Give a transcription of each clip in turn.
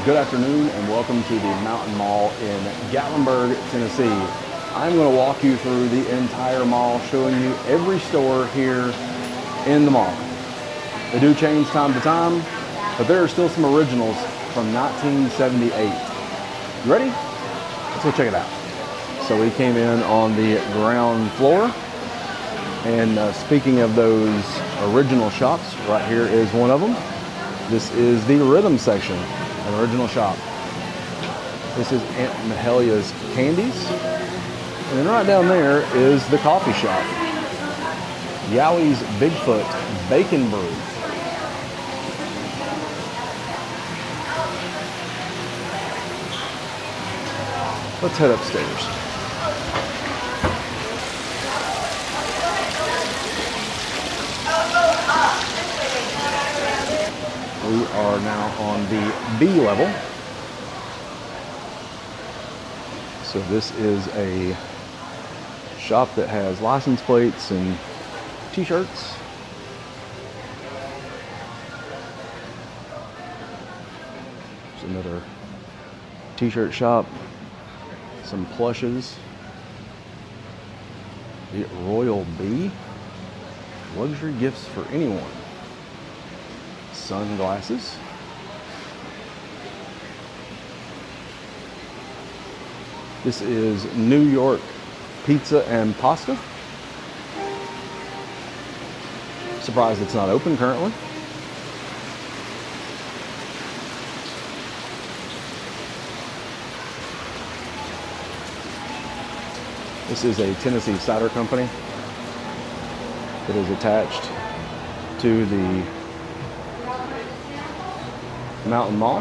Good afternoon and welcome to the Mountain Mall in Gatlinburg, Tennessee. I'm going to walk you through the entire mall, showing you every store here in the mall. They do change time to time, but there are still some originals from 1978. You ready? Let's go check it out. So we came in on the ground floor, and speaking of those original shops, right here is one of them. This is the rhythm section, an original shop. This is Aunt Mahelia's Candies. And then right down there is the coffee shop. Yowie's Bigfoot Bacon Brew. Let's head upstairs. We are now on the B level. So this is a shop that has license plates and t-shirts. There's another t-shirt shop. Some plushes. The Royal Bee. Luxury gifts for anyone. Sunglasses. This is New York Pizza and Pasta. Surprised it's not open currently. This is a Tennessee cider company that is attached to the Mountain Mall.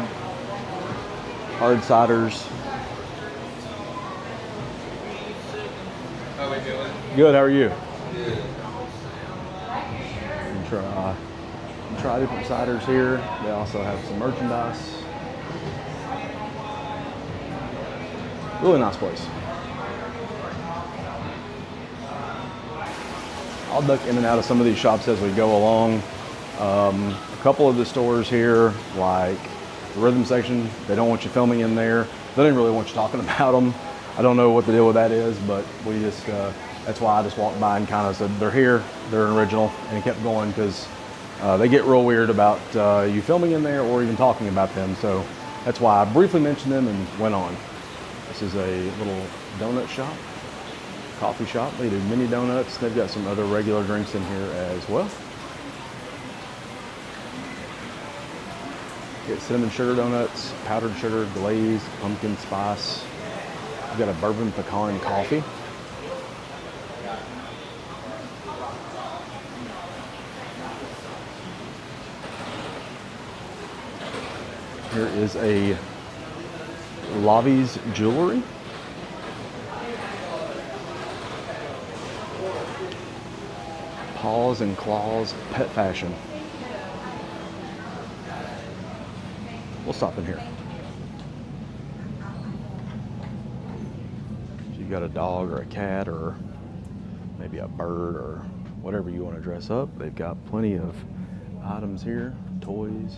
Hard ciders. How we doing? Good, how are you? Good. You can try different ciders here. They also have some merchandise. Really nice place. I'll duck in and out of some of these shops as we go along. A couple of the stores here, like the rhythm section, they don't want you filming in there. They didn't really want you talking about them. I don't know what the deal with that is, but we just, that's why I just walked by and kind of said, they're here, they're an original, and kept going because they get real weird about you filming in there or even talking about them. So that's why I briefly mentioned them and went on. This is a little donut shop, coffee shop. They do mini donuts. They've got some other regular drinks in here as well. Get cinnamon sugar donuts, powdered sugar, glazed, pumpkin spice. We've got a bourbon pecan coffee. Here is a Lavi's Jewelry. Paws and Claws Pet Fashion. We'll stop in here. If you've got a dog or a cat or maybe a bird or whatever you want to dress up, they've got plenty of items here. Toys.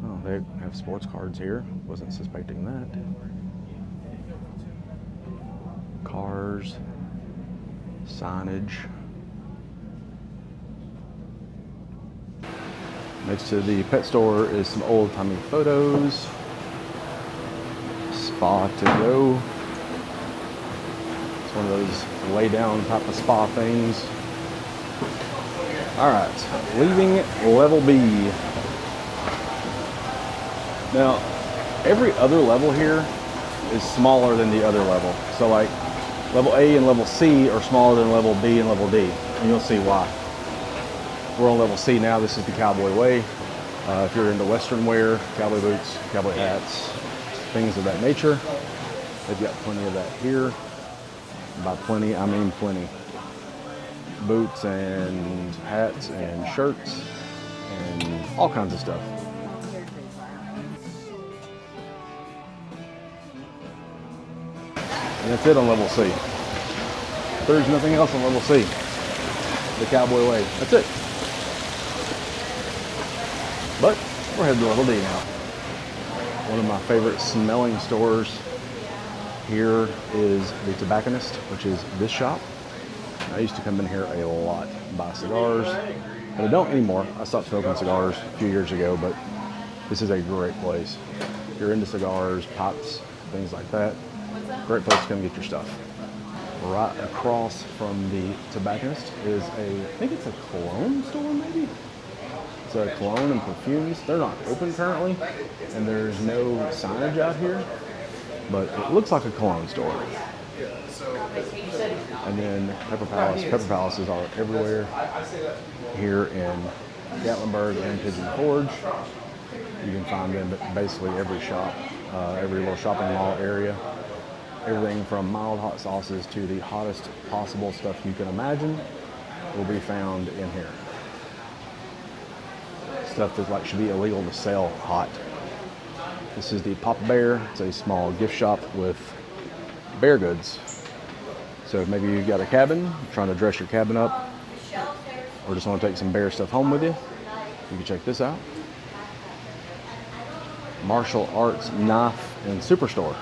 Oh, they have sports cards here. Wasn't suspecting that. Cars. Signage. Next to the pet store is some old-timey photos. Spa to go. It's one of those lay-down type of spa things. All right, leaving level B. Now, every other level here is smaller than the other level. So like level A and level C are smaller than level B and level D, and you'll see why. We're on level C now. This is the Cowboy Way. If you're into Western wear, cowboy boots, cowboy hats, things of that nature, they've got plenty of that here. By plenty, I mean plenty. Boots and hats and shirts and all kinds of stuff. And that's it on level C. There's nothing else on level C. The Cowboy Way. That's it. But we're heading to level D now. One of my favorite smelling stores here is the Tobacconist, which is this shop. I used to come in here a lot and buy cigars, but I don't anymore. I stopped smoking cigars a few years ago, but this is a great place. If you're into cigars, pipes, things like that, great place to come get your stuff. Right across from the Tobacconist is I think it's a cologne store maybe? It's a cologne and perfumes. They're not open currently, and there's no signage out here, but it looks like a cologne store. And then Pepper Palace. Pepper Palaces are everywhere here in Gatlinburg and Pigeon Forge. You can find them at basically every shop, every little shopping mall area. Everything from mild hot sauces to the hottest possible stuff you can imagine will be found in here. Stuff that should be illegal to sell hot. This is the Papa Bear. It's a small gift shop with bear goods. So maybe you've got a cabin, trying to dress your cabin up, or just want to take some bear stuff home with you, you can check this out. Martial Arts Knife and Superstore.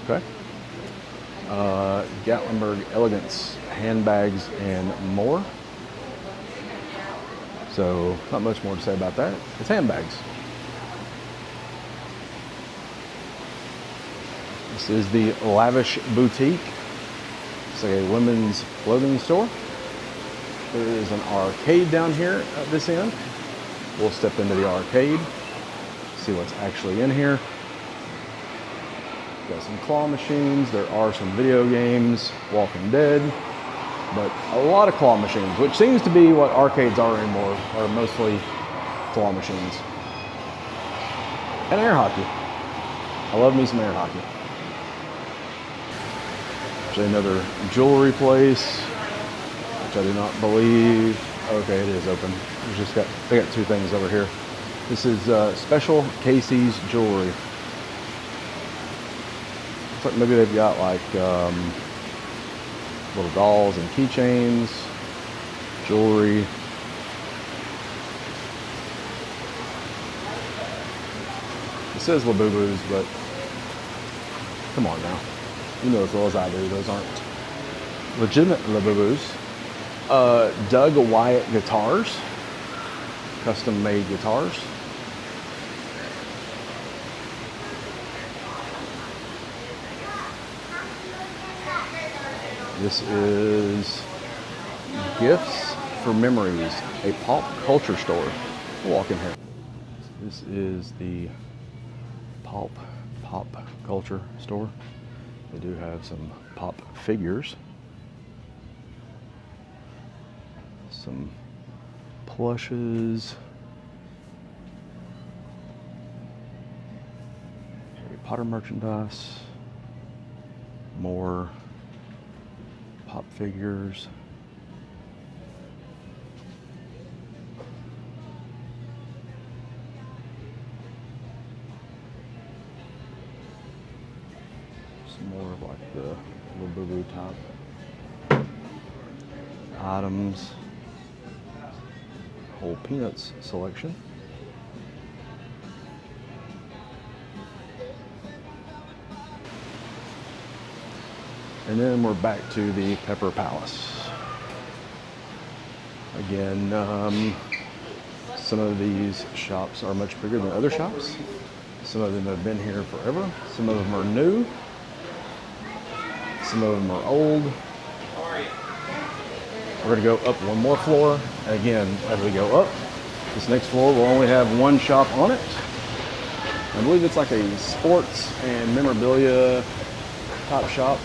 Okay. Gatlinburg Elegance Handbags and More. So not much more to say about that. It's handbags. This is the Lavish Boutique. It's a women's clothing store. There is an arcade down here at this end. We'll step into the arcade, see what's actually in here. Got some claw machines. There are some video games, Walking Dead, but a lot of claw machines, which seems to be what arcades are anymore, are mostly claw machines. And air hockey. I love me some air hockey. There's another jewelry place, which I do not believe. Okay, it is open. They got two things over here. This is Special Casey's Jewelry. Looks like maybe they've got like little dolls and keychains, jewelry. It says Labubu's, but come on now. You know as well as I do, those aren't legitimate Labubu's. Doug Wyatt Guitars, custom made guitars. This is Gifts for Memories, a pop culture store. We'll walk in here. This is the pop culture store. They do have some pop figures. Some plushes. Harry Potter merchandise. More pop figures. Some more of like the Labubu type items. Whole Peanuts selection. And then we're back to the Pepper Palace. Again, some of these shops are much bigger than other shops. Some of them have been here forever. Some of them are new. Some of them are old. We're gonna go up one more floor. And again, as we go up, this next floor will only have one shop on it. I believe it's like a sports and memorabilia type shop.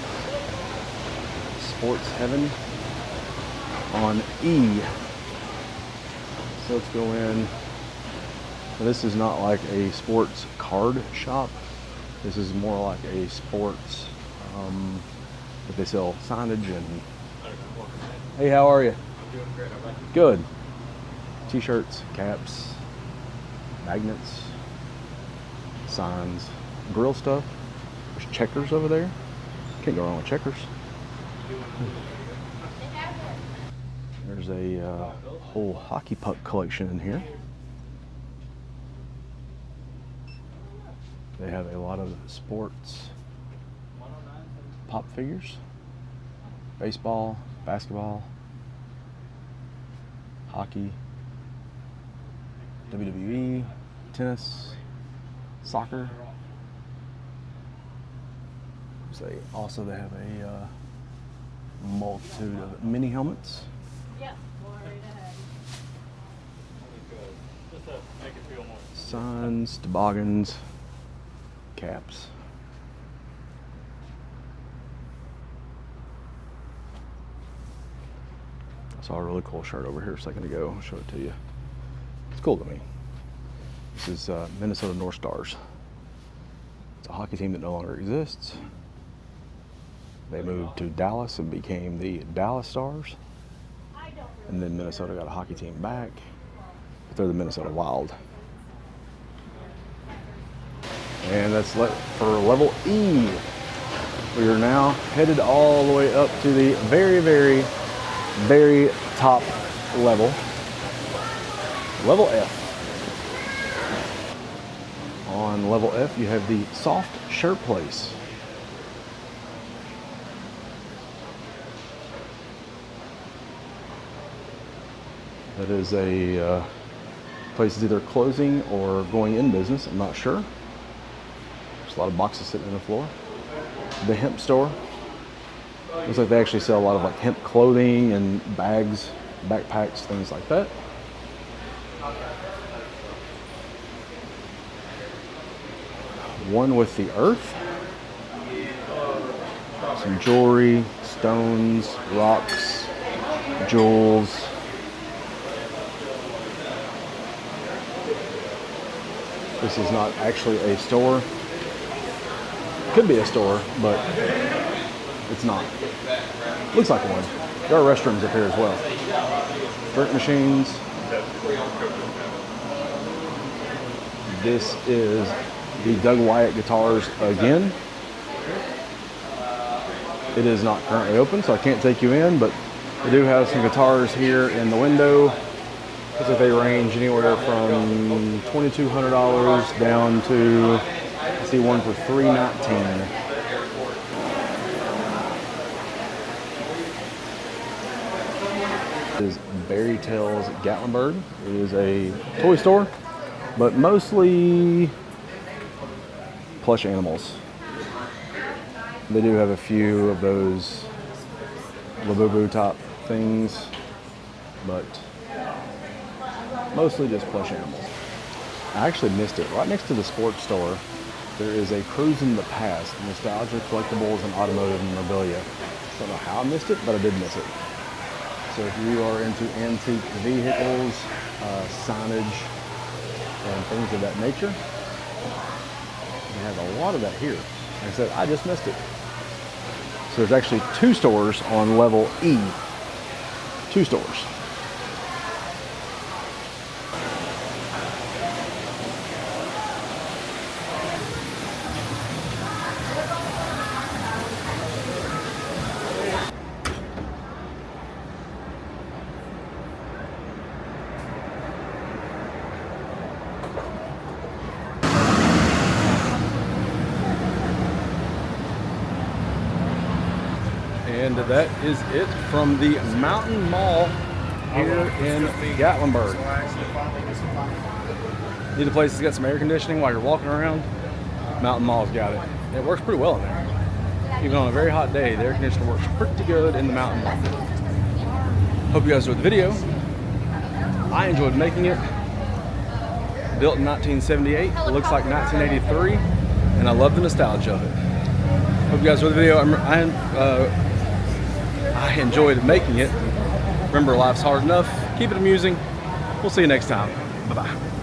Sports Heaven on E. So let's go in. Now, this is not like a sports card shop. This is more like a sports, but they sell signage and. Hey, how are you? I'm doing great. How about you? Good. T-shirts, caps, magnets, signs, grill stuff. There's Checkers over there. Can't go wrong with Checkers. There's a whole hockey puck collection in here. They have a lot of sports pop figures, baseball, basketball, hockey, WWE, tennis, soccer. So they have a multitude of mini helmets. Yep, right ahead. Just to make it feel more. Signs, toboggans, caps. I saw a really cool shirt over here a second ago. I'll show it to you. It's cool to me. This is Minnesota North Stars. It's a hockey team that no longer exists. They moved to Dallas and became the Dallas Stars. And then Minnesota got a hockey team back, but they're the Minnesota Wild. And that's for level E. We are now headed all the way up to the very, very, very top level. Level F. On level F, you have the soft shirt place. That is a place is either closing or going in business. I'm not sure. There's a lot of boxes sitting on the floor. The hemp store. Looks like they actually sell a lot of like hemp clothing and bags, backpacks, things like that. One with the earth. Some jewelry, stones, rocks, jewels. This is not actually a store. Could be a store, but it's not. Looks like one. There are restrooms up here as well. Drink machines. This is the Doug Wyatt guitars again. It is not currently open, so I can't take you in, but they do have some guitars here in the window. Looks like they range anywhere from $2,200 down to, I see one for $319. This is Berry Tales Gatlinburg. It is a toy store, but mostly plush animals. They do have a few of those Labubu top things, but mostly just plush animals. I actually missed it. Right next to the sports store, there is a Cruise in the Past, nostalgia, collectibles, and automotive memorabilia. Don't know how I missed it, but I did miss it. So if you are into antique vehicles, signage, and things of that nature, we have a lot of that here. Like I said, I just missed it. So there's actually 2 stores on level E. 2 stores. And that is it from the Mountain Mall here in Gatlinburg. Need a place that's got some air conditioning while you're walking around? Mountain Mall's got it. It works pretty well in there. Even on a very hot day, the air conditioner works pretty good in the Mountain Mall. Hope you guys enjoyed the video. I enjoyed making it. Built in 1978, it looks like 1983, and I love the nostalgia of it. Hope you guys enjoyed the video. I enjoyed making it. Remember, life's hard enough. Keep it amusing. We'll see you next time. Bye-bye.